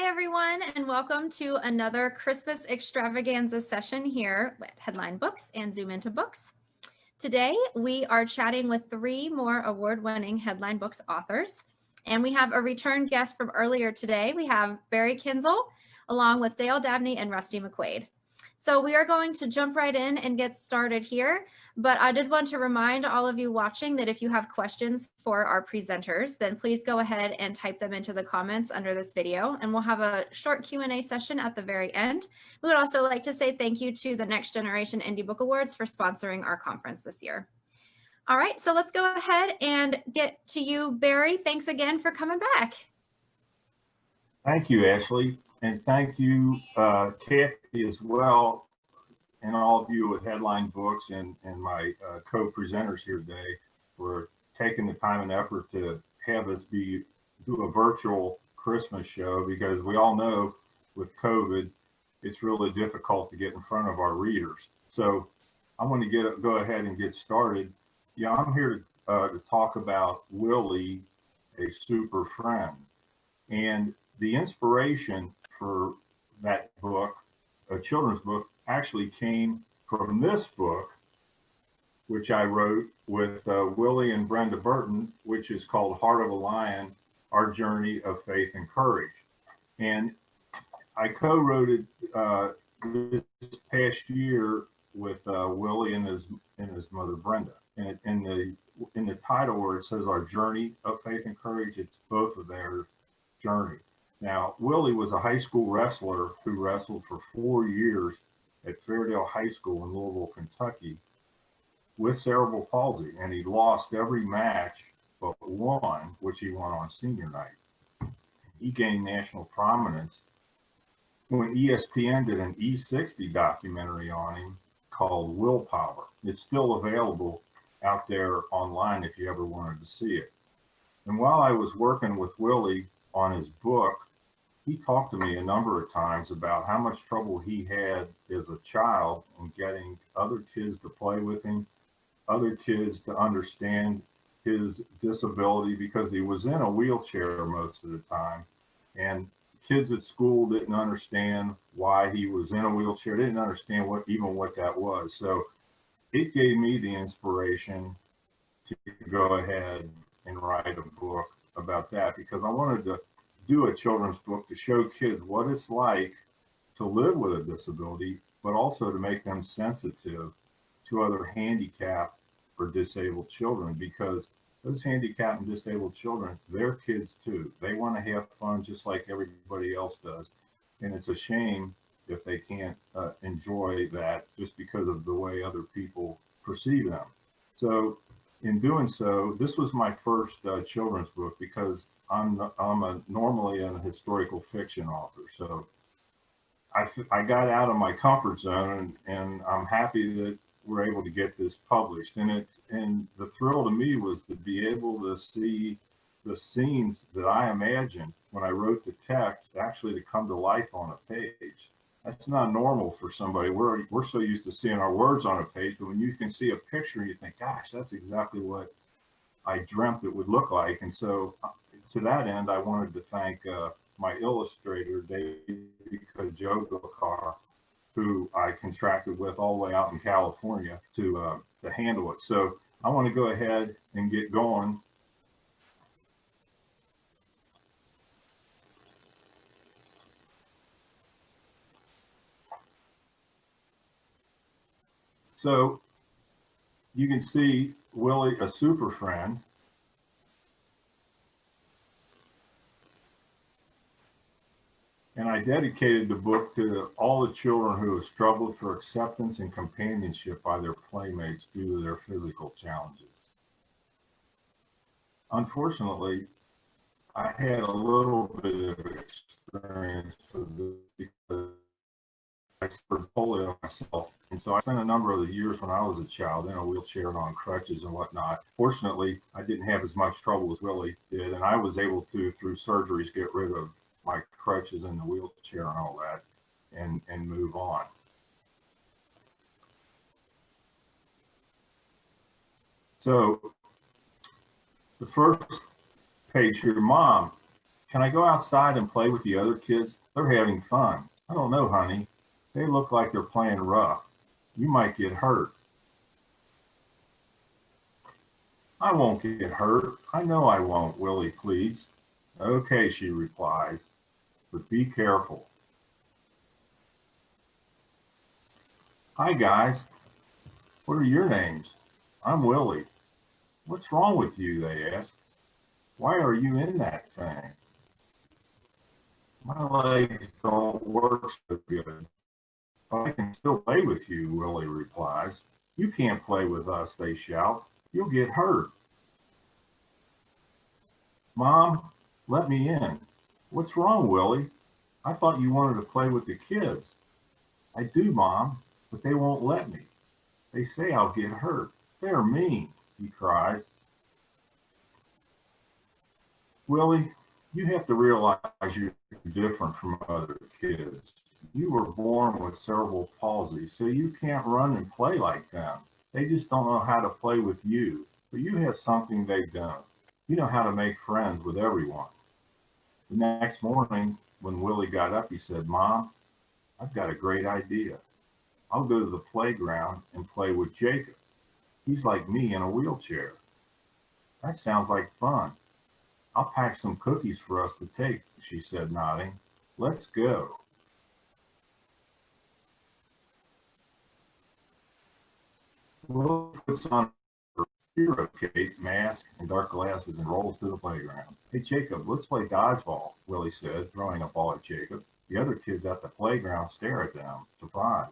Hi, everyone, and welcome to another Christmas extravaganza session here at Headline Books and Zoom Into Books. Today, we are chatting with 3 more award-winning Headline Books authors, and we have a return guest from earlier today. We have Barry Kienzle, along with Dayle Dabney and Rusty McQuade. So we are going to jump right in and get started here. But I did want to remind all of you watching that if you have questions for our presenters, then please go ahead and type them into the comments under this video, and we'll have a short Q&A session at the very end. We would also like to say thank you to the Next Generation Indie Book Awards for sponsoring our conference this year. All right, so let's go ahead and get to you, Barry. Thanks again for coming back. Thank you, Ashley, and thank you, Kathy, as well, and all of you at Headline Books and my co-presenters here today for taking the time and effort to have us do a virtual Christmas show, because we all know with COVID, it's really difficult to get in front of our readers. So I want to go ahead and get started. Yeah, I'm here to talk about Willie, a super friend. And the inspiration for that book, a children's book, actually came from this book, which I wrote with Willie and Brenda Burton, which is called Heart of a Lion, Our Journey of Faith and Courage. And I co-wrote it this past year with Willie and his mother Brenda. And in the title where it says Our Journey of Faith and Courage, it's both of their journey. Now, Willie was a high school wrestler who wrestled for 4 years at Fairdale High School in Louisville, Kentucky, with cerebral palsy, and he lost every match but one, which he won on senior night. He gained national prominence when ESPN did an E60 documentary on him called Willpower. It's still available out there online if you ever wanted to see it. And while I was working with Willie on his book, he talked to me a number of times about how much trouble he had as a child in getting other kids to play with him, other kids to understand his disability, because he was in a wheelchair most of the time. And kids at school didn't understand why he was in a wheelchair, they didn't understand what that was. So it gave me the inspiration to go ahead and write a book about that, because I wanted to do a children's book to show kids what it's like to live with a disability, but also to make them sensitive to other handicapped or disabled children, because those handicapped and disabled children, they're kids too. They want to have fun just like everybody else does. And it's a shame if they can't enjoy that just because of the way other people perceive them. So in doing so, this was my first children's book, because I'm normally a historical fiction author. So I got out of my comfort zone, and I'm happy that we're able to get this published. And the thrill to me was to be able to see the scenes that I imagined when I wrote the text actually to come to life on a page. That's not normal for somebody. We're so used to seeing our words on a page, but when you can see a picture, you think, gosh, that's exactly what I dreamt it would look like. And so to that end, I wanted to thank my illustrator, David Dabney, who I contracted with all the way out in California to handle it. So I want to go ahead and get going. So you can see Willie, a super friend. And I dedicated the book to all the children who have struggled for acceptance and companionship by their playmates due to their physical challenges. Unfortunately, I had a little bit of experience with this because I suffered polio myself. And so I spent a number of the years when I was a child in a wheelchair and on crutches and whatnot. Fortunately, I didn't have as much trouble as Willie did, and I was able to, through surgeries, get rid of my crutches and the wheelchair and all that, and move on. So the first page here, Mom, Can I go outside and play with the other kids? They're having fun. I don't know, honey. They look like they're playing rough. You might get hurt. I won't get hurt. I know I won't, Willie pleads. Okay, she replies, but be careful. Hi, guys. What are your names? I'm Willie. What's wrong with you, they ask. Why are you in that thing? My legs don't work so good. But I can still play with you, Willie replies. You can't play with us, they shout. You'll get hurt. Mom, let me in. What's wrong, Willie? I thought you wanted to play with the kids. I do, Mom, but they won't let me. They say I'll get hurt. They're mean, he cries. Willie, you have to realize you're different from other kids. You were born with cerebral palsy, so you can't run and play like them. They just don't know how to play with you, but you have something they don't. You know how to make friends with everyone. The next morning, when Willie got up, he said, Mom, I've got a great idea. I'll go to the playground and play with Jacob. He's like me in a wheelchair. That sounds like fun. I'll pack some cookies for us to take, she said, nodding. Let's go. Willie puts on her hero cape, mask, and dark glasses and rolls to the playground. Hey, Jacob, let's play dodgeball, Willie said, throwing a ball at Jacob. The other kids at the playground stare at them, surprised.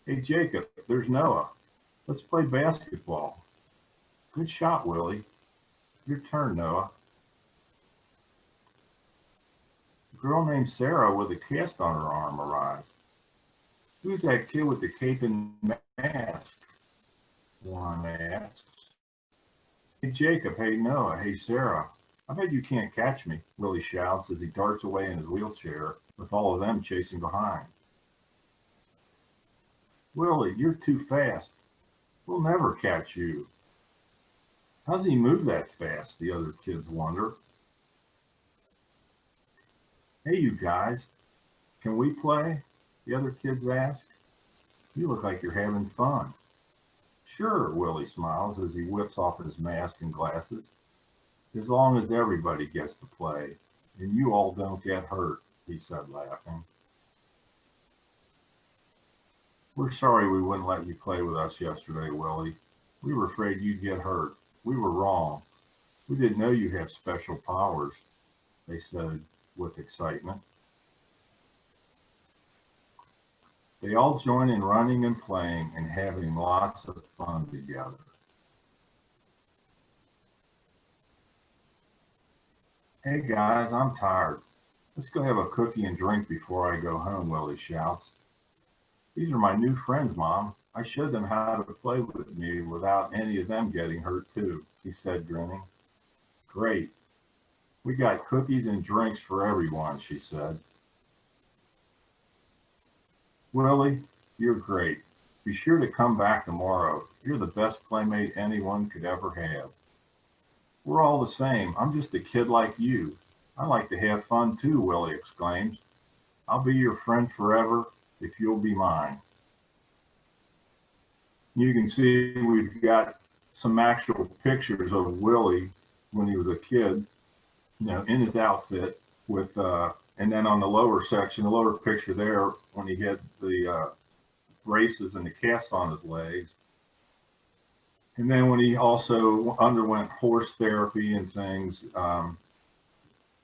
Hey, Jacob, there's Noah. Let's play basketball. Good shot, Willie. Your turn, Noah. A girl named Sarah with a cast on her arm arrives. Who's that kid with the cape and mask? One asks. Hey, Jacob. Hey, Noah. Hey, Sarah. I bet you can't catch me, Willie shouts as he darts away in his wheelchair with all of them chasing behind. Willie, you're too fast. We'll never catch you. How's he move that fast? The other kids wonder. Hey, you guys, can we play? The other kids ask. You look like you're having fun. Sure, Willie smiles as he whips off his mask and glasses. As long as everybody gets to play, and you all don't get hurt, he said, laughing. We're sorry we wouldn't let you play with us yesterday, Willie. We were afraid you'd get hurt. We were wrong. We didn't know you have special powers, they said with excitement. They all join in running and playing and having lots of fun together. Hey guys, I'm tired. Let's go have a cookie and drink before I go home, Willie shouts. These are my new friends, Mom. I showed them how to play with me without any of them getting hurt too, he said, grinning. Great. We got cookies and drinks for everyone, she said. Willie, you're great. Be sure to come back tomorrow. You're the best playmate anyone could ever have. We're all the same. I'm just a kid like you. I like to have fun too, Willie exclaims. I'll be your friend forever if you'll be mine. You can see we've got some actual pictures of Willie when he was a kid, in his outfit with, and then on the lower section, the lower picture there, when he had the braces and the cast on his legs. And then when he also underwent horse therapy and things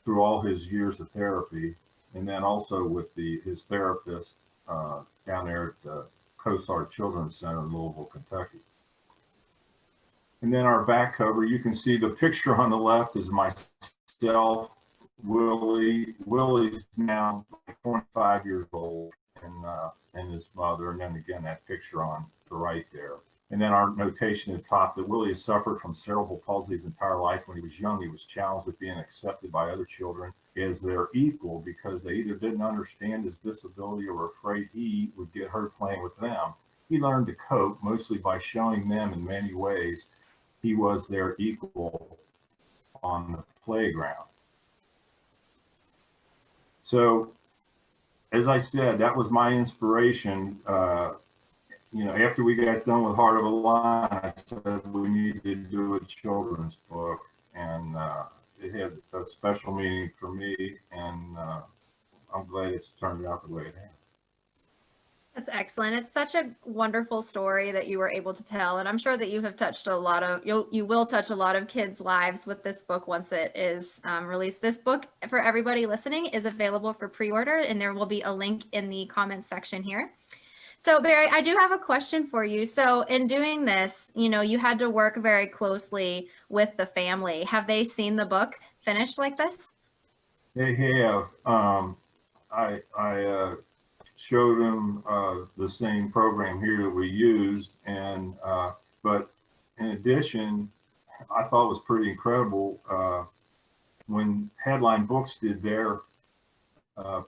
through all his years of therapy, and then also with his therapist down there at the COSAR Children's Center in Louisville, Kentucky. And then our back cover, you can see the picture on the left is myself, Willie. Willie's now 25 years old, and his mother. And then again, that picture on the right there. And then our notation at the top that Willie has suffered from cerebral palsy his entire life. When he was young, he was challenged with being accepted by other children as their equal because they either didn't understand his disability or were afraid he would get hurt playing with them. He learned to cope mostly by showing them in many ways he was their equal on the playground. So, as I said, that was my inspiration. After we got done with Heart of a Lion, I said we need to do a children's book, and it had a special meaning for me, and I'm glad it's turned out the way it has. That's excellent. It's such a wonderful story that you were able to tell, and I'm sure that you have touched you will touch a lot of kids' lives with this book once it is released. This book, for everybody listening, is available for pre-order, and there will be a link in the comments section here. So Barry, I do have a question for you. So in doing this, you had to work very closely with the family. Have they seen the book finished like this? They have. I showed them the same program here that we used, and but in addition, I thought it was pretty incredible when Headline Books did their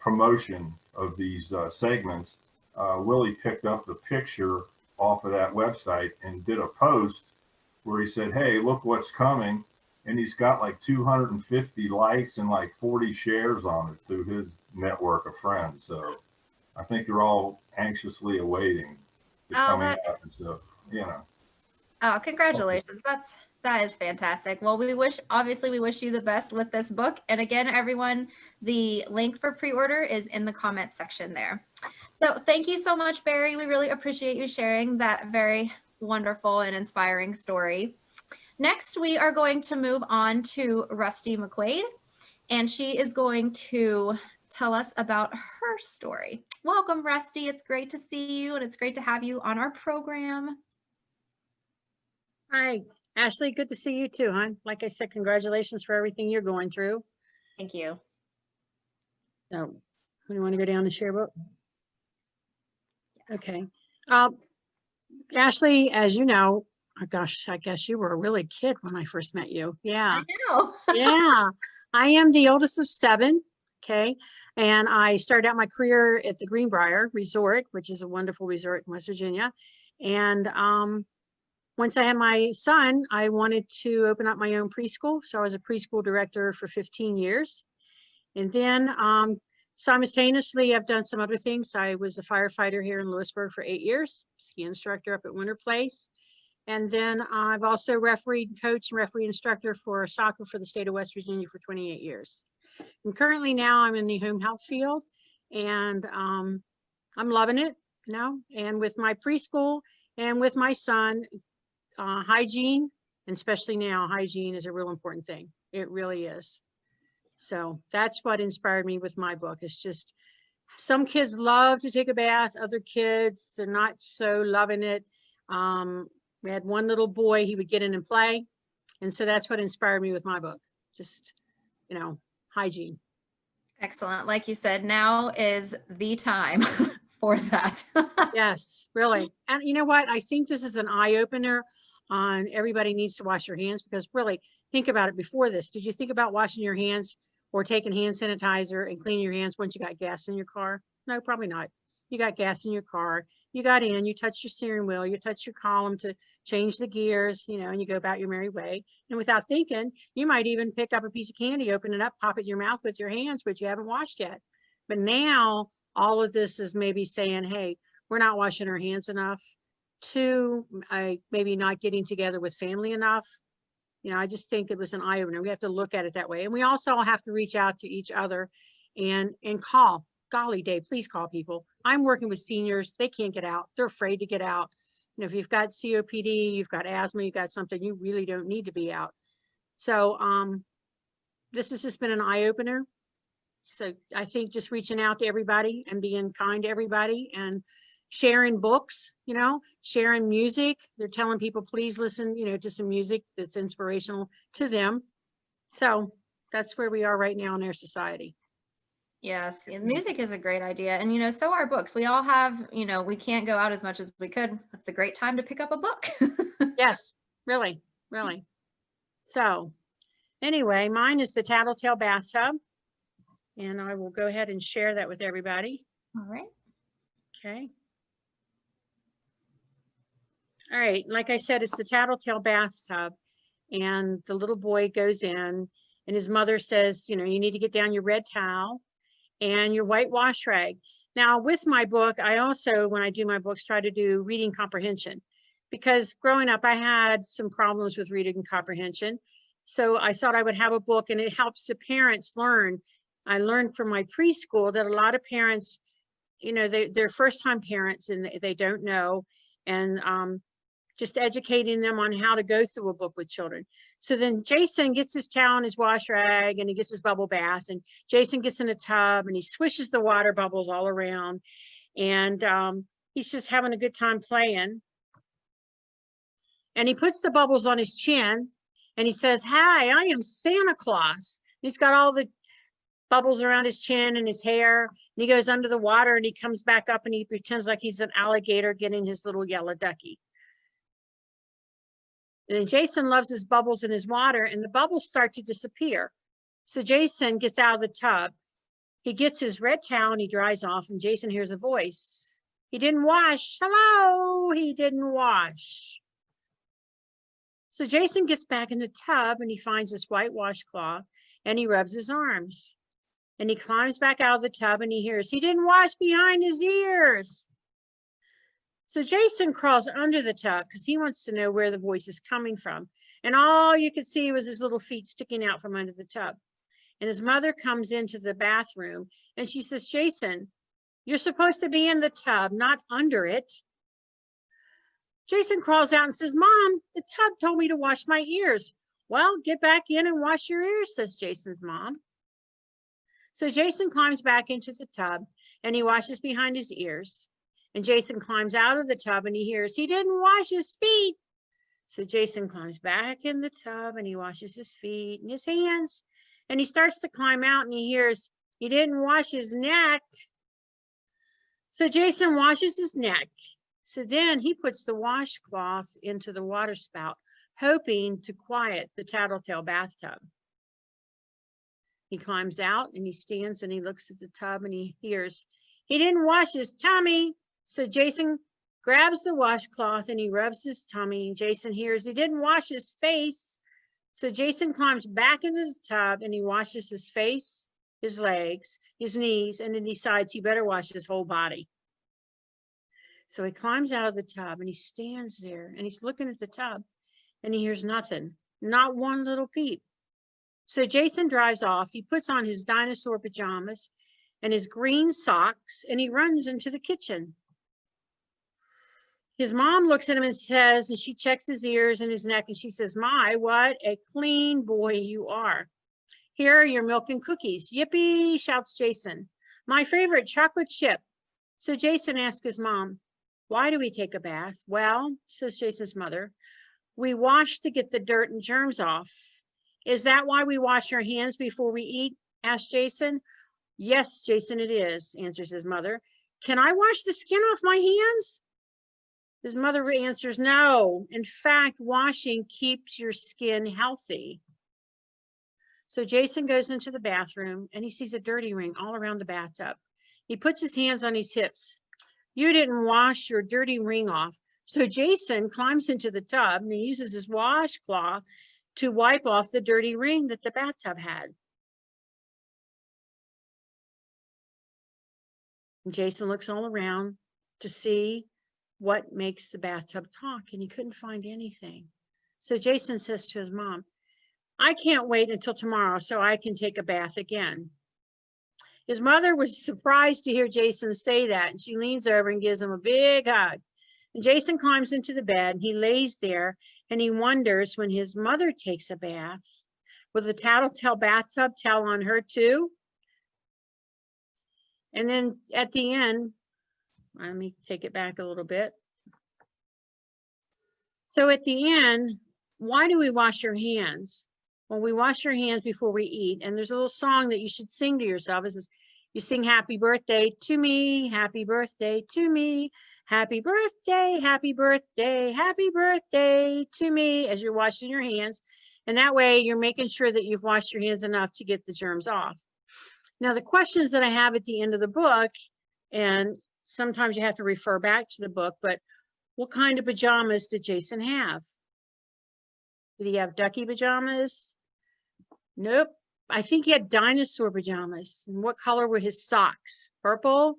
promotion of these segments. Willie picked up the picture off of that website and did a post where he said, "Hey, look what's coming," and he's got like 250 likes and like 40 shares on it through his network of friends. So I think they're all anxiously awaiting the coming out. So, Oh, congratulations. That is fantastic. Well, we wish you the best with this book. And again, everyone, the link for pre-order is in the comment section there. So thank you so much, Barry. We really appreciate you sharing that very wonderful and inspiring story. Next, we are going to move on to Rusty McQuaid, and she is going to tell us about her story. Welcome, Rusty. It's great to see you, and it's great to have you on our program. Hi, Ashley. Good to see you too, hon. Like I said, congratulations for everything you're going through. Thank you. So, who do you want to go down the share book? Okay. Ashley, as you know, oh gosh, I guess you were a really kid when I first met you. Yeah. I know. Yeah. I am the oldest of 7. Okay. And I started out my career at the Greenbrier Resort, which is a wonderful resort in West Virginia. And once I had my son, I wanted to open up my own preschool. So I was a preschool director for 15 years. And then simultaneously, I've done some other things. I was a firefighter here in Lewisburg for 8 years, ski instructor up at Winter Place. And then I've also refereed, coached, and referee instructor for soccer for the state of West Virginia for 28 years. And currently now I'm in the home health field, and I'm loving it, and with my preschool and with my son, hygiene, and especially now, hygiene is a real important thing. It really is. So that's what inspired me with my book. It's just some kids love to take a bath. Other kids, they're not so loving it. We had one little boy, he would get in and play. And so that's what inspired me with my book. Just, hygiene. Excellent. Like you said, now is the time for that. Yes, really. And you know what? I think this is an eye opener on everybody needs to wash your hands, because really think about it before this. Did you think about washing your hands or taking hand sanitizer and cleaning your hands once you got gas in your car? No, probably not. You got gas in your car, you got in, you touched your steering wheel, you touched your column to change the gears, and you go about your merry way. And without thinking, you might even pick up a piece of candy, open it up, pop it in your mouth with your hands, but you haven't washed yet. But now all of this is maybe saying, hey, we're not washing our hands enough. 2, maybe not getting together with family enough. I just think it was an eye opener. We have to look at it that way. And we also have to reach out to each other and call. Golly day, please call people. I'm working with seniors. They can't get out. They're afraid to get out. If you've got COPD, you've got asthma, you've got something, you really don't need to be out. So this has just been an eye opener. So I think just reaching out to everybody and being kind to everybody and sharing books, sharing music. They're telling people, please listen, to some music that's inspirational to them. So that's where we are right now in our society. Yes, music is a great idea. And, so are books. We all have, we can't go out as much as we could. It's a great time to pick up a book. Yes, really, really. So anyway, mine is the Tattletail Bathtub. And I will go ahead and share that with everybody. All right. Okay. All right. Like I said, it's the Tattletail Bathtub. And the little boy goes in And his mother says, you know, you need to get down your red towel and your white wash rag. Now, with my book, I also, when I do my books, try to do reading comprehension, because growing up, I had some problems with reading comprehension. So I thought I would have a book, and it helps the parents learn. I learned from my preschool that a lot of parents, you know, they're first-time parents and they don't know, and just educating them on how to go through a book with children. So then Jason gets his towel and his wash rag, and he gets his bubble bath, and Jason gets in a tub and he swishes the water bubbles all around, and he's just having a good time playing. And he puts the bubbles on his chin and he says, "Hi, I am Santa Claus." He's got all the bubbles around his chin and his hair, and he goes under the water and he comes back up and he pretends like he's an alligator getting his little yellow ducky. And then Jason loves his bubbles in his water, and the bubbles start to disappear. So Jason gets out of the tub. He gets his red towel and he dries off, and Jason hears a voice. "He didn't wash. Hello, he didn't wash." So Jason gets back in the tub and he finds this white washcloth and he rubs his arms. And he climbs back out of the tub and he hears, "He didn't wash behind his ears." So Jason crawls under the tub because he wants to know where the voice is coming from. And all you could see was his little feet sticking out from under the tub. And his mother comes into the bathroom and she says, "Jason, you're supposed to be in the tub, not under it." Jason crawls out and says, "Mom, the tub told me to wash my ears." "Well, get back in and wash your ears," says Jason's mom. So Jason climbs back into the tub and he washes behind his ears. And Jason climbs out of the tub and he hears, "He didn't wash his feet." So Jason climbs back in the tub and he washes his feet and his hands. And he starts to climb out and he hears, "He didn't wash his neck." So Jason washes his neck. So then he puts the washcloth into the water spout, hoping to quiet the Tattletail bathtub. He climbs out and he stands and he looks at the tub and he hears, "He didn't wash his tummy." So Jason grabs the washcloth and he rubs his tummy. And Jason hears, "He didn't wash his face." So Jason climbs back into the tub and he washes his face, his legs, his knees, and then decides he better wash his whole body. So he climbs out of the tub and he stands there and he's looking at the tub and he hears nothing, not one little peep. So Jason drives off. He puts on his dinosaur pajamas and his green socks and he runs into the kitchen. His mom looks at him and says, and she checks his ears and his neck and she says, "My, what a clean boy you are. Here are your milk and cookies." "Yippee," shouts Jason. "My favorite chocolate chip." So Jason asks his mom, "Why do we take a bath?" "Well," says Jason's mother, "we wash to get the dirt and germs off." "Is that why we wash our hands before we eat?" asked Jason. "Yes, Jason, it is," answers his mother. "Can I wash the skin off my hands?" His mother answers, "No. In fact, washing keeps your skin healthy." So Jason goes into the bathroom and he sees a dirty ring all around the bathtub. He puts his hands on his hips. "You didn't wash your dirty ring off." So Jason climbs into the tub and he uses his washcloth to wipe off the dirty ring that the bathtub had. And Jason looks all around to see what makes the bathtub talk, and he couldn't find anything. So Jason says to his mom, "I can't wait until tomorrow so I can take a bath again." His mother was surprised to hear Jason say that, and she leans over and gives him a big hug. And Jason climbs into the bed and he lays there and he wonders, when his mother takes a bath, will the Tattletail bathtub tell on her too? And then at the end, let me take it back a little bit. So at the end, why do we wash our hands? Well, we wash our hands before we eat. And there's a little song that you should sing to yourself. It says, you sing "Happy birthday to me, happy birthday to me, happy birthday, happy birthday, happy birthday to me," as you're washing your hands. And that way you're making sure that you've washed your hands enough to get the germs off. Now, the questions that I have at the end of the book, and sometimes you have to refer back to the book, but what kind of pajamas did Jason have? Did he have ducky pajamas? Nope. I think he had dinosaur pajamas. And what color were his socks? Purple?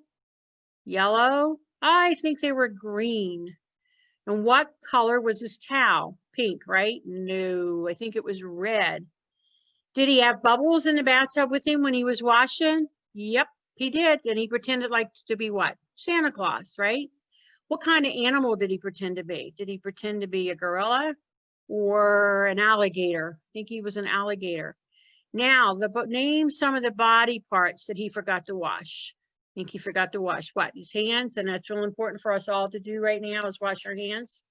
Yellow? I think they were green. And what color was his towel? Pink, right? No, I think it was red. Did he have bubbles in the bathtub with him when he was washing? Yep, he did. And he pretended like to be what? Santa Claus, right? What kind of animal did he pretend to be? Did he pretend to be a gorilla or an alligator? I think he was an alligator. Now, name some of the body parts that he forgot to wash. I think he forgot to wash what? His hands, and that's real important for us all to do right now is wash our hands.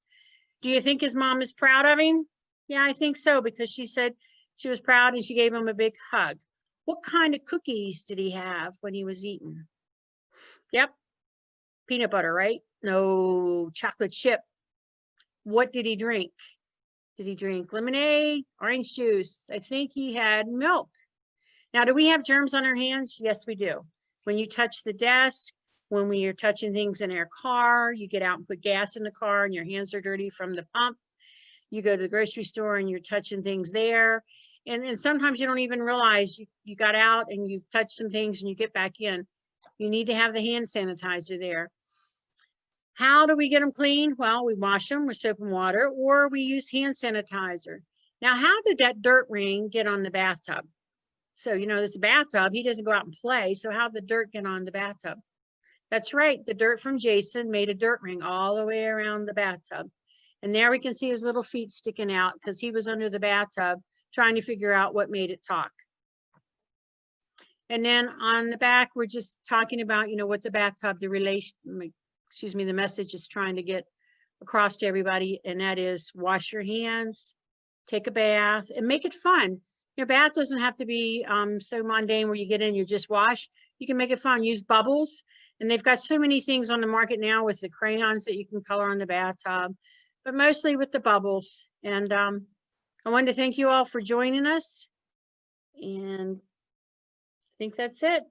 Do you think his mom is proud of him? Yeah, I think so, because she said she was proud and she gave him a big hug. What kind of cookies did he have when he was eating? Yep, peanut butter, right? No, chocolate chip. What did he drink? Did he drink lemonade, orange juice? I think he had milk. Now, do we have germs on our hands? Yes, we do. When you touch the desk, when we are touching things in our car, you get out and put gas in the car and your hands are dirty from the pump. You go to the grocery store and you're touching things there. And sometimes you don't even realize you got out and you've touched some things and you get back in. You need to have the hand sanitizer there. How do we get them clean? Well, we wash them with soap and water, or we use hand sanitizer. Now, how did that dirt ring get on the bathtub? So, you know, it's a bathtub. He doesn't go out and play. So how did the dirt get on the bathtub? That's right. The dirt from Jason made a dirt ring all the way around the bathtub. And there we can see his little feet sticking out because he was under the bathtub trying to figure out what made it talk. And then on the back, we're just talking about, you know, what the bathtub, the message is trying to get across to everybody. And that is wash your hands, take a bath, and make it fun. Your bath doesn't have to be so mundane where you get in, you just wash. You can make it fun, use bubbles. And they've got so many things on the market now with the crayons that you can color on the bathtub, but mostly with the bubbles. And I wanted to thank you all for joining us. And I think that's it.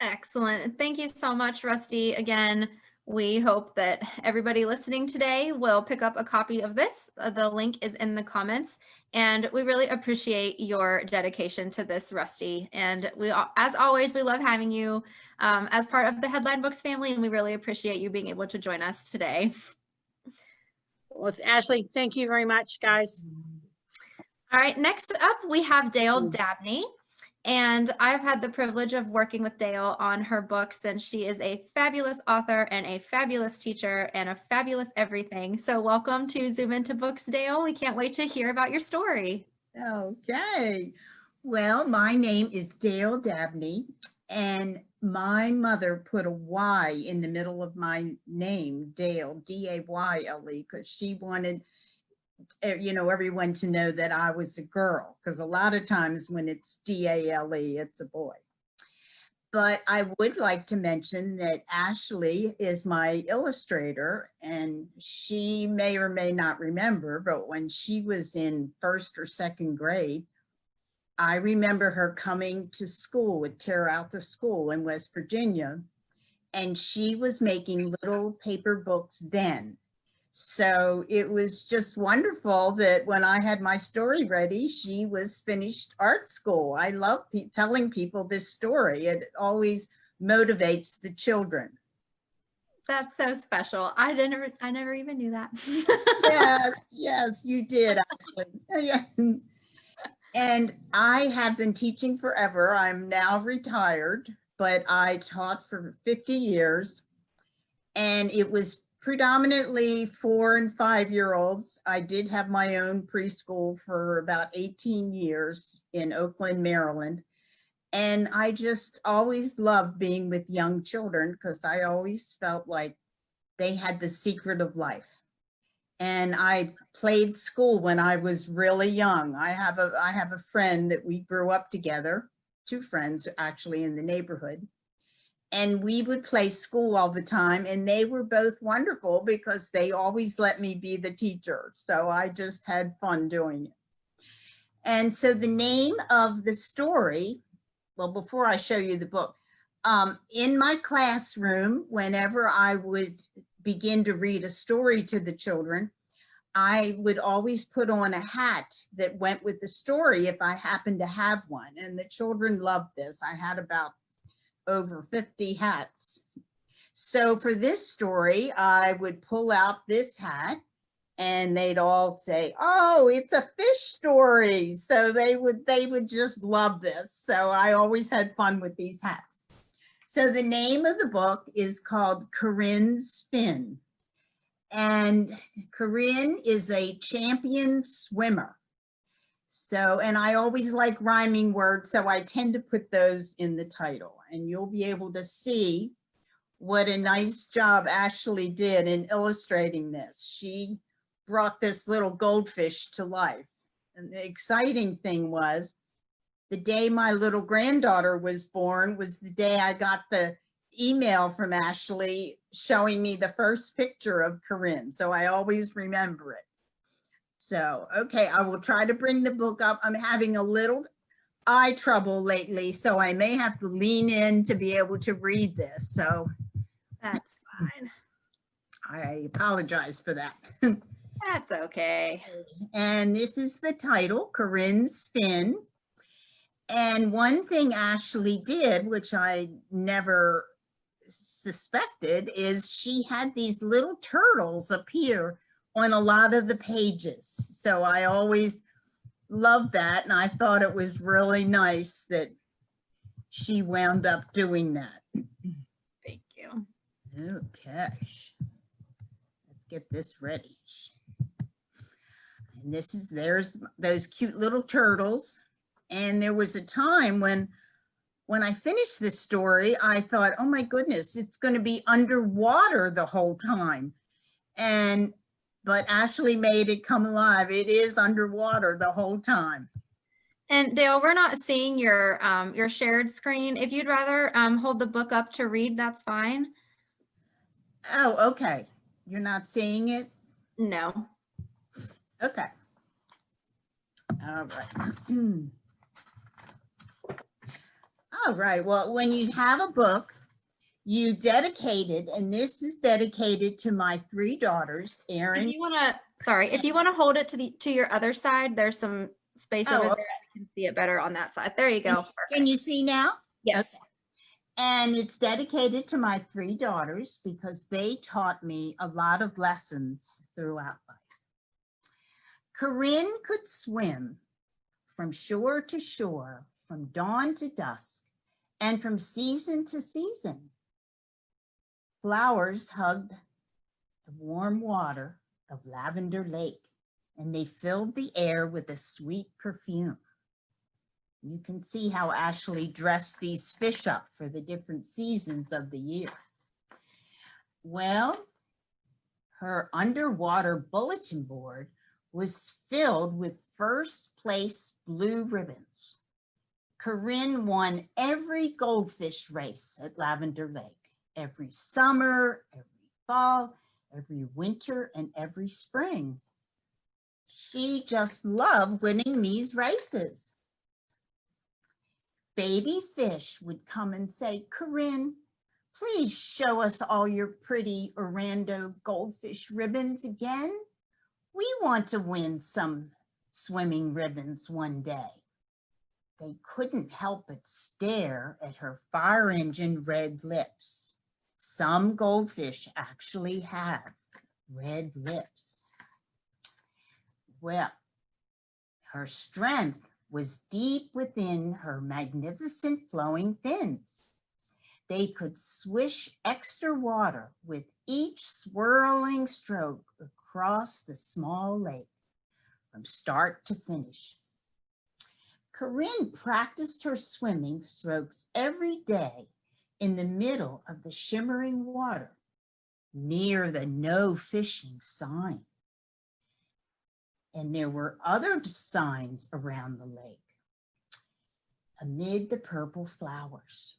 Excellent. Thank you so much, Rusty. Again, we hope that everybody listening today will pick up a copy of this. The link is in the comments, and we really appreciate your dedication to this, Rusty. And we, as always, we love having you as part of the Headline Books family, and we really appreciate you being able to join us today. Well, Ashley, thank you very much, guys. All right, next up, we have Dayle Dabney. And I've had the privilege of working with Dayle on her books, and she is a fabulous author and a fabulous teacher and a fabulous everything. So welcome to Zoom Into Books, Dayle. We can't wait to hear about your story. Okay. Well, my name is Dayle Dabney, and my mother put a Y in the middle of my name, Dayle, D-A-Y-L-E, because she wanted, you know, everyone to know that I was a girl, because a lot of times when it's D-A-L-E, it's a boy. But I would like to mention that Ashley is my illustrator, and she may or may not remember, but when she was in 1st or 2nd grade, I remember her coming to school, would tear out the school in West Virginia, and she was making little paper books then. So it was just wonderful that when I had my story ready, she was finished art school. I love telling people this story. It always motivates the children. That's so special. I never even knew that. Yes, you did actually. And I have been teaching forever. I'm now retired, but I taught for 50 years, and it was predominantly 4- and 5-year-olds. I did have my own preschool for about 18 years in Oakland, Maryland. And I just always loved being with young children because I always felt like they had the secret of life. And I played school when I was really young. I have a friend that we grew up together, 2 friends actually in the neighborhood. And we would play school all the time, and they were both wonderful because they always let me be the teacher. So I just had fun doing it. And so the name of the story, well, before I show you the book, in my classroom, whenever I would begin to read a story to the children, I would always put on a hat that went with the story if I happened to have one. And the children loved this. I had about over 50 hats. So for this story, I would pull out this hat and they'd all say, "Oh, it's a fish story." So they would just love this. So I always had fun with these hats. So the name of the book is called Corinne's Spin. And Corinne is a champion swimmer. So, and I always like rhyming words, so I tend to put those in the title. And you'll be able to see what a nice job Ashley did in illustrating this. She brought this little goldfish to life. And the exciting thing was, the day my little granddaughter was born was the day I got the email from Ashley showing me the first picture of Corinne. So I always remember it. So, okay, I will try to bring the book up. I'm having a little eye trouble lately, so I may have to lean in to be able to read this. So That's fine. I apologize for that. That's okay. And this is the title, Corinne's Spin. And one thing Ashley did, which I never suspected, is she had these little turtles appear on a lot of the pages. So I always loved that. And I thought it was really nice that she wound up doing that. Thank you. Okay. Let's get this ready. And there's those cute little turtles. And there was a time when I finished this story, I thought, oh my goodness, it's going to be underwater the whole time. But Ashley made it come alive. It is underwater the whole time. And Dayle, we're not seeing your shared screen. If you'd rather hold the book up to read, that's fine. Oh, okay. You're not seeing it? No. Okay. All right. All right. Well, when you have a book, you dedicate it, and this is dedicated to my 3 daughters, Erin. If you want to hold it to your other side, there's some space over there. I can see it better on that side. There you go. Can you see now? Yes. Okay. And it's dedicated to my 3 daughters because they taught me a lot of lessons throughout life. Corinne could swim from shore to shore, from dawn to dusk, and from season to season. Flowers hugged the warm water of Lavender Lake, and they filled the air with a sweet perfume. You can see how Ashley dressed these fish up for the different seasons of the year. Well, her underwater bulletin board was filled with first place blue ribbons. Corinne won every goldfish race at Lavender Lake, every summer, every fall, every winter, and every spring. She just loved winning these races. Baby fish would come and say, "Corinne, please show us all your pretty Orlando goldfish ribbons again. We want to win some swimming ribbons one day." They couldn't help but stare at her fire engine red lips. Some goldfish actually have red lips. Well, her strength was deep within her magnificent flowing fins. They could swish extra water with each swirling stroke across the small lake from start to finish. Corinne practiced her swimming strokes every day in the middle of the shimmering water near the no fishing sign. And there were other signs around the lake amid the purple flowers.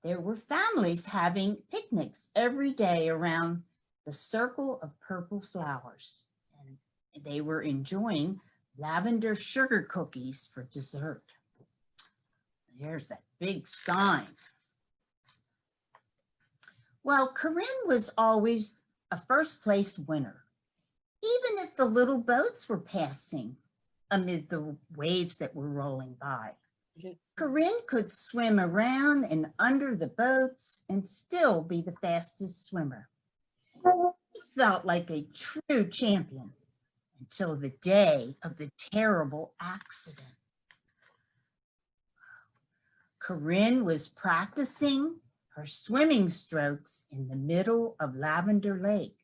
There were families having picnics every day around the circle of purple flowers, and they were enjoying lavender sugar cookies for dessert. There's that big sign. Well, Corinne was always a first place winner. even if the little boats were passing amid the waves that were rolling by. Corinne could swim around and under the boats and still be the fastest swimmer. She felt like a true champion until the day of the terrible accident. Corinne was practicing her swimming strokes in the middle of Lavender Lake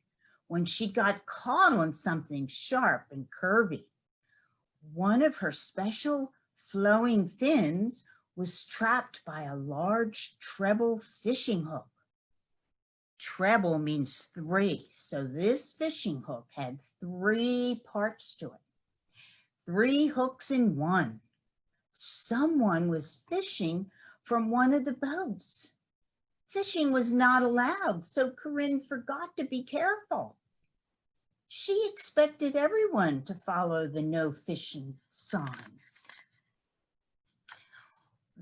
when she got caught on something sharp and curvy. One of her special flowing fins was trapped by a large treble fishing hook. Treble means 3, so this fishing hook had 3 parts to it. 3 hooks in one. Someone was fishing from one of the boats. Fishing was not allowed, so Corinne forgot to be careful. She expected everyone to follow the no fishing signs.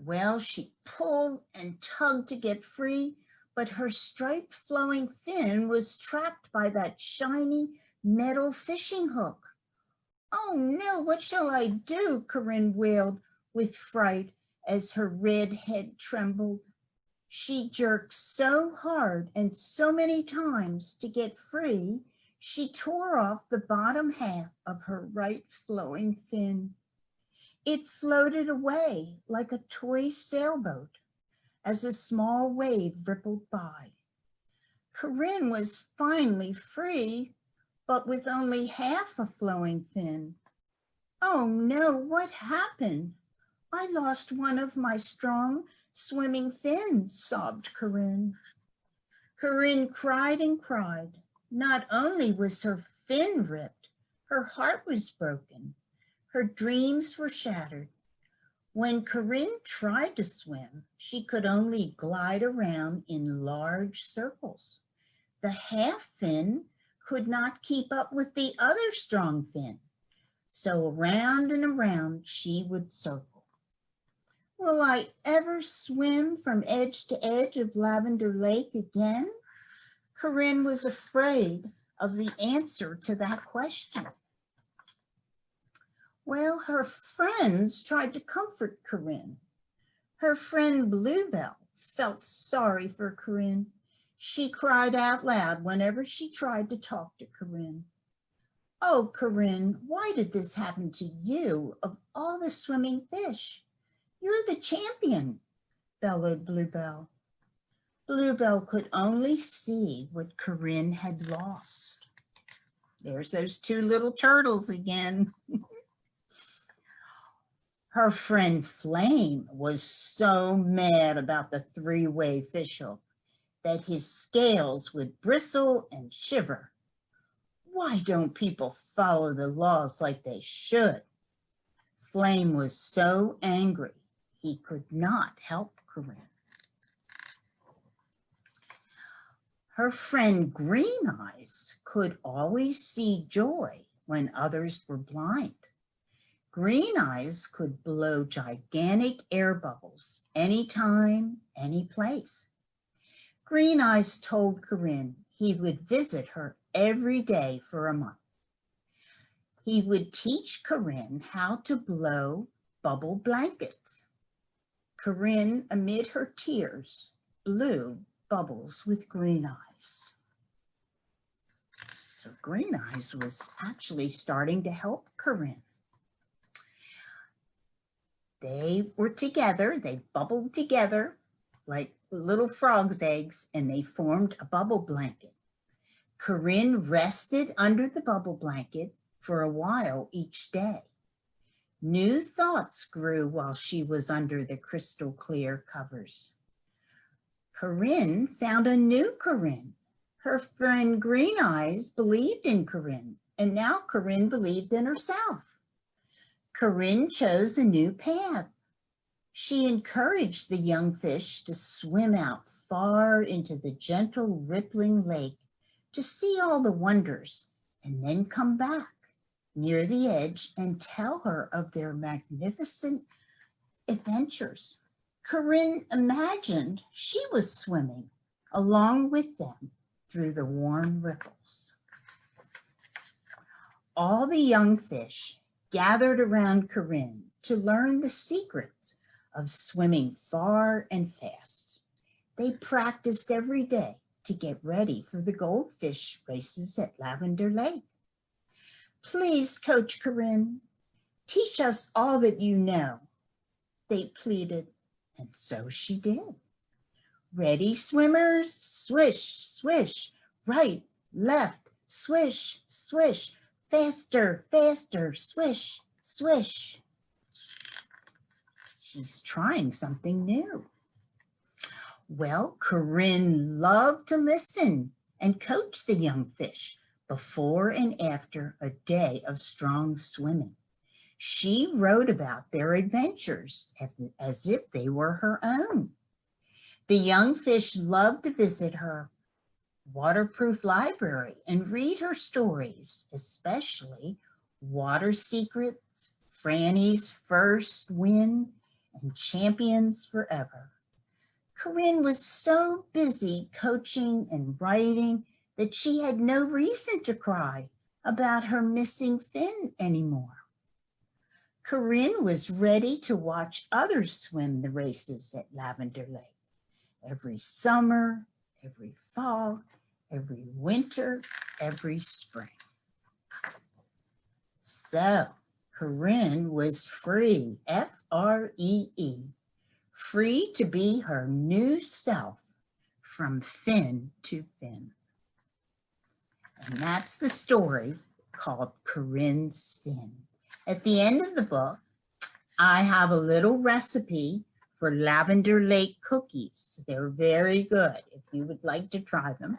Well, she pulled and tugged to get free, but her striped flowing fin was trapped by that shiny metal fishing hook. "Oh no, what shall I do?" Corinne wailed with fright as her red head trembled. She jerked so hard and so many times to get free, she tore off the bottom half of her right flowing fin. It floated away like a toy sailboat as a small wave rippled by. Corinne was finally free, but with only half a flowing fin. "Oh no, what happened? I lost one of my strong swimming fins," sobbed Corinne. Corinne cried and cried. Not only was her fin ripped, her heart was broken. Her dreams were shattered. When Corinne tried to swim, she could only glide around in large circles. The half fin could not keep up with the other strong fin, so around and around she would circle. Will I ever swim from edge to edge of Lavender Lake again? Corinne was afraid of the answer to that question. Well, her friends tried to comfort Corinne. Her friend Bluebell felt sorry for Corinne. She cried out loud whenever she tried to talk to Corinne. "Oh, Corinne, why did this happen to you of all the swimming fish? You're the champion," bellowed Bluebell. Bluebell could only see what Corinne had lost. There's those 2 little turtles again. Her friend Flame was so mad about the 3-way fish hook that his scales would bristle and shiver. Why don't people follow the laws like they should? Flame was so angry he could not help Corinne. Her friend Green Eyes could always see joy when others were blind. Green Eyes could blow gigantic air bubbles anytime, any place. Green Eyes told Corinne he would visit her every day for a month. He would teach Corinne how to blow bubble blankets. Corinne, amid her tears, blew bubbles with Green Eyes. So Green Eyes was actually starting to help Corinne. They were together, they bubbled together like little frog's eggs, and they formed a bubble blanket. Corinne rested under the bubble blanket for a while each day. New thoughts grew while she was under the crystal clear covers. Corinne found a new Corinne. Her friend Green Eyes believed in Corinne, and now Corinne believed in herself. Corinne chose a new path. She encouraged the young fish to swim out far into the gentle rippling lake to see all the wonders and then come back near the edge and tell her of their magnificent adventures. Corinne imagined she was swimming along with them through the warm ripples. all the young fish gathered around Corinne to learn the secrets of swimming far and fast. They practiced every day to get ready for the goldfish races at Lavender Lake. Please, Coach Corinne, teach us all that you know, they pleaded, and so she did. Ready, swimmers? Swish, swish, right, left, swish, swish, faster, faster, swish, swish. She's trying something new. Well, Corinne loved to listen and coach the young fish before and after a day of strong swimming. She wrote about their adventures as if they were her own. The young fish loved to visit her waterproof library and read her stories, especially Water Secrets, Franny's First Win, and Champions Forever. Corinne was so busy coaching and writing that she had no reason to cry about her missing fin anymore. Corinne was ready to watch others swim the races at Lavender Lake. Every summer, every fall, every winter, every spring. So Corinne was free, F-R-E-E, free to be her new self from fin to fin. And that's the story called Corinne's Fin. At the end of the book, I have a little recipe for Lavender Lake cookies. They're very good if you would like to try them.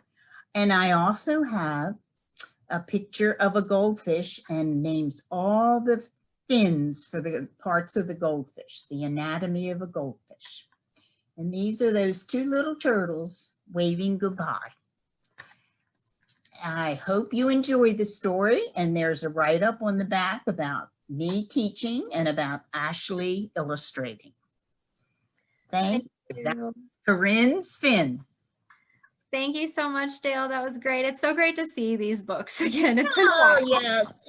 And I also have a picture of a goldfish and names all the fins for the parts of the goldfish, the anatomy of a goldfish. And these are those two little turtles waving goodbye. I hope you enjoyed the story, and there's a write-up on the back about me teaching and about Ashley illustrating. Thank you. That's Corinne's Fin. Thank you so much, Dayle. That was great. It's so great to see these books again. It's been a while. Yes.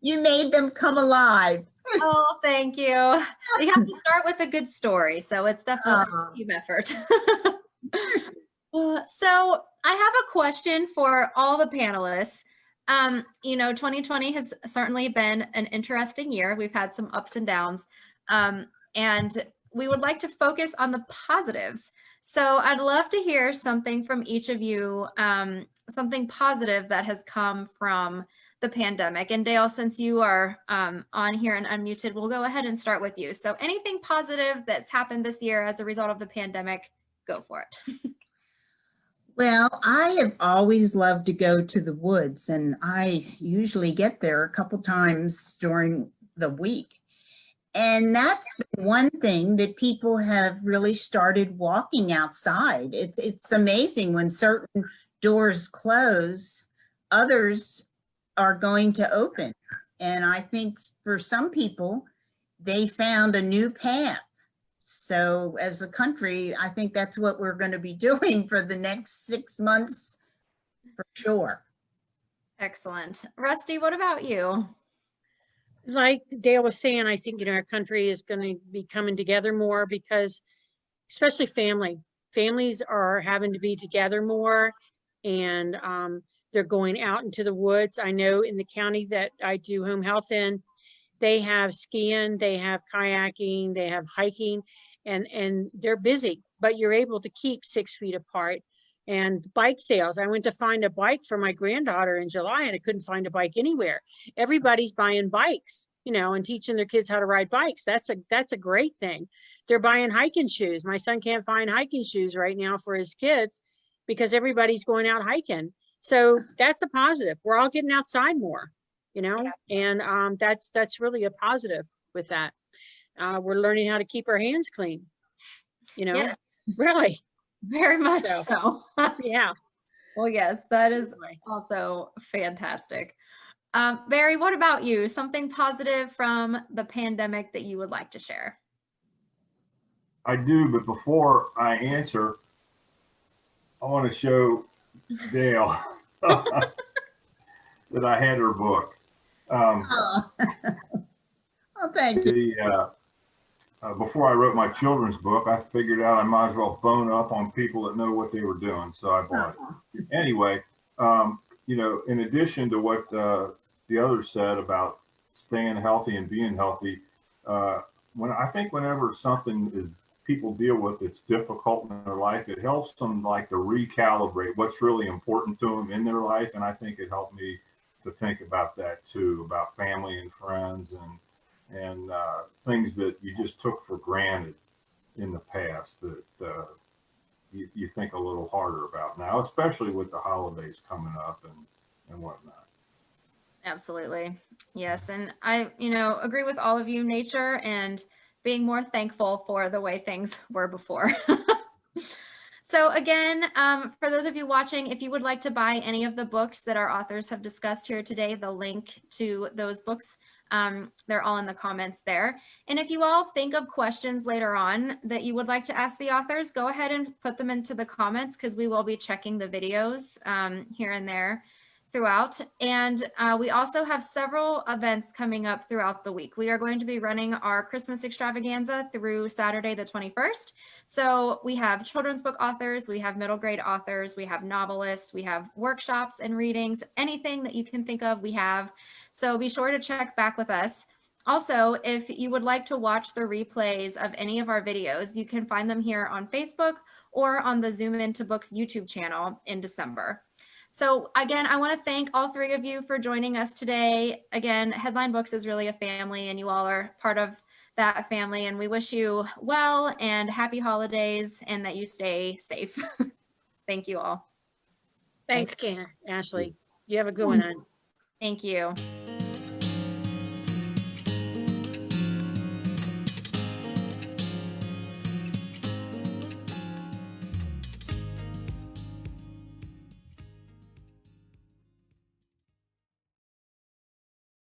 You made them come alive. Oh, thank you. We have to start with a good story, so it's definitely a team effort. So I have a question for all the panelists. 2020 has certainly been an interesting year. We've had some ups and downs, and we would like to focus on the positives. So I'd love to hear something from each of you, something positive that has come from the pandemic. And Dayle, since you are on here and unmuted, we'll go ahead and start with you. So anything positive that's happened this year as a result of the pandemic, go for it. Well, I have always loved to go to the woods, and I usually get there a couple times during the week. And that's been one thing that people have really started walking outside. It's amazing when certain doors close, others are going to open. And I think for some people, they found a new path. So as a country, I think that's what we're going to be doing for the next 6 months for sure. Excellent. Rusty, what about you? Like Dayle was saying, I think, our country is going to be coming together more because especially families are having to be together more, and they're going out into the woods. I know in the county that I do home health in, they have skiing, they have kayaking, they have hiking, and they're busy, but you're able to keep 6 feet apart. And bike sales. I went to find a bike for my granddaughter in July, and I couldn't find a bike anywhere. Everybody's buying bikes, and teaching their kids how to ride bikes. That's a great thing. They're buying hiking shoes. My son can't find hiking shoes right now for his kids because everybody's going out hiking. So that's a positive. We're all getting outside more, and that's really a positive with that. We're learning how to keep our hands clean, Yes. Really. Very much so. Yeah. Well, yes, that is also fantastic. Barry, what about you? Something positive from the pandemic that you would like to share? I do, but before I answer, I want to show Dayle that I had her book. Oh, oh, thank you. Before I wrote my children's book, I figured out I might as well bone up on people that know what they were doing, so I bought it. Anyway, in addition to what the others said about staying healthy and being healthy, whenever something is people deal with that's difficult in their life, it helps them like to recalibrate what's really important to them in their life, and I think it helped me to think about that too, about family and friends and things that you just took for granted in the past that you think a little harder about now, especially with the holidays coming up and whatnot. Absolutely. Yes. And I, agree with all of you, nature and being more thankful for the way things were before. So again, for those of you watching, if you would like to buy any of the books that our authors have discussed here today, the link to those books, they're all in the comments there. And if you all think of questions later on that you would like to ask the authors, go ahead and put them into the comments because we will be checking the videos here and there throughout. And we also have several events coming up throughout the week. We are going to be running our Christmas extravaganza through Saturday the 21st. So we have children's book authors, we have middle grade authors, we have novelists, we have workshops and readings, anything that you can think of, we have. So be sure to check back with us. Also, if you would like to watch the replays of any of our videos, you can find them here on Facebook or on the Zoom Into Books YouTube channel in December. So again, I want to thank all three of you for joining us today. Again, Headline Books is really a family and you all are part of that family, and we wish you well and happy holidays and that you stay safe. Thank you all. Thanks, Ashley. You have a good one, hon. Thank you.